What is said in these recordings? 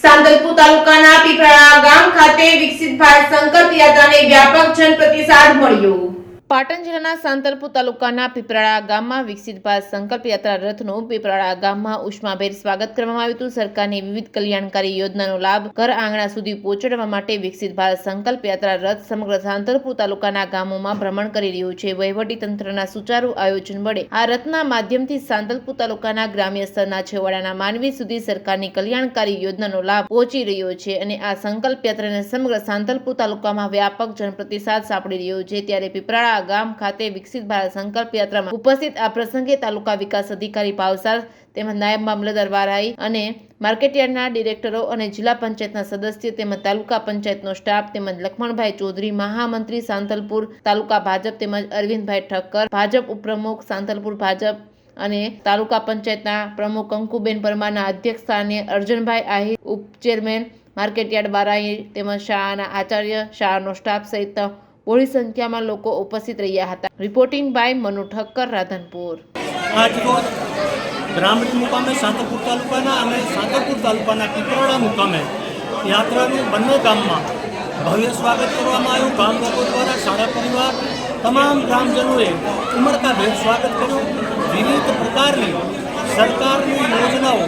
સાંતલપુર તાલુકાના પીપળા ગામ ખાતે વિકસિત ભારત સંકલ્પ યાત્રાને વ્યાપક જનપ્રતિસાદ મળ્યો। પાટણ જિલ્લાના સાંતલપુર તાલુકાના પીપળા ગામમાં વિકસિત ભારત સંકલ્પ યાત્રા રથનું પીપળા ગામમાં ઉષ્માભેર સ્વાગત કરવામાં આવ્યું હતું। સરકારની વિવિધ કલ્યાણકારી યોજનાનો લાભ ઘર આંગણા સુધી પહોંચાડવા માટે વિકસિત ભારત સંકલ્પ યાત્રા રથ સમગ્ર સાંતલપુર તાલુકાના ગામોમાં ભ્રમણ કરી રહ્યું છે। વહીવટી તંત્રના સુચારુ આયોજન વડે આ રથના માધ્યમથી સાંતલપુર તાલુકાના ગ્રામ્ય સ્તરના છેવાડાના માનવી સુધી સરકારની કલ્યાણકારી યોજનાનો લાભ પહોંચી રહ્યો છે અને આ સંકલ્પ યાત્રાને સમગ્ર સાંતલપુર તાલુકામાં વ્યાપક જનપ્રતિસાદ સાંપડી રહ્યો છે। ત્યારે પીપળા ગામ ખાતે વિકસિત ભારત સંકલ્પ યાત્રામાં ઉપસ્થિત આ પ્રસંગે તાલુકા વિકાસ અધિકારી ભાવસાર તેમજ નાયબ મામલતદાર વારાઈ અને માર્કેટયાર્ડના ડિરેક્ટરો અને જિલ્લા પંચાયતના સદસ્યો તેમજ તાલુકા પંચાયતનો સ્ટાફ તેમજ લખમણભાઈ ચૌધરી મહામંત્રી સાંતલપુર તાલુકા ભાજપ તેમજ અરવિંદભાઈ ઠક્કર ભાજપ ઉપપ્રમુખ સાંતલપુર ભાજપ અને તાલુકા પંચાયતના પ્રમુખ કંકુબેન પરમારના અધ્યક્ષ સ્થાને અર્જનભાઈ આહિર ઉપચેરમેન માર્કેટયાર્ડ વારાઈ તેમજ શાળાના આચાર્ય શાળાનો સ્ટાફ સહિત બહોળી સંખ્યામાં લોકો ઉપસ્થિત રહ્યા હતા। Reporting by Manu Thakkar, Radhanpur. આજરોજ ગ્રામીણ મુકામે સાંતલપુર તાલુકાના અને સાંતલપુર તાલુકાના પીપળા મુકામે યાત્રાનું બંને ગામમાં ભવ્ય સ્વાગત કરવામાં આવ્યું। ગામ લોકો દ્વારા શાળા પરિવાર તમામ ગ્રામજનોએ ઉમળકાભેર સ્વાગત કર્યું। વિવિધ પ્રકારની સરકારની યોજનાઓ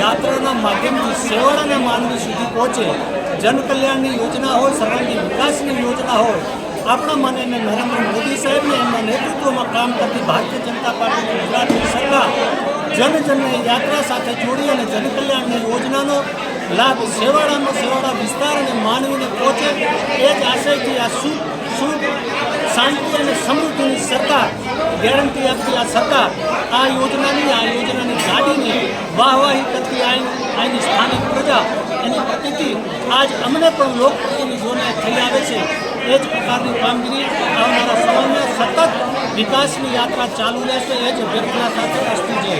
યાત્રાના માધ્યમથી સેવાળાના માનવી સુધી પહોંચે। જનકલ્યાણની યોજના હોય, સર્વાંગી વિકાસની યોજના હોય, આપણા માનનીય નરેન્દ્ર મોદી સાહેબને એમના નેતૃત્વમાં કામ કરતી ભારતીય જનતા પાર્ટીની ગુજરાતની સરકાર જનજનને યાત્રા સાથે જોડી અને જનકલ્યાણની યોજનાનો લાભ સેવાળા વિસ્તાર અને માનવીને પહોંચે એ જ આશયથી આ સુખ શાંતિ અને સમૃદ્ધિની સરકાર ગેરંટી આપતી આ સરકાર આ યોજનાની ગાડીને વાહવાહી કરતી આની સ્થાનિક પ્રજા એની પ્રતિથી આજ અમને પણ લોકપ્રતિનિધિઓને થઈ આવે છે। એ જ પ્રકારની કામગીરી આવનારા સમયમાં સતત વિકાસની યાત્રા ચાલુ રહેશે। એ જ વ્યક્તિના સાથે અસ્તુ જય।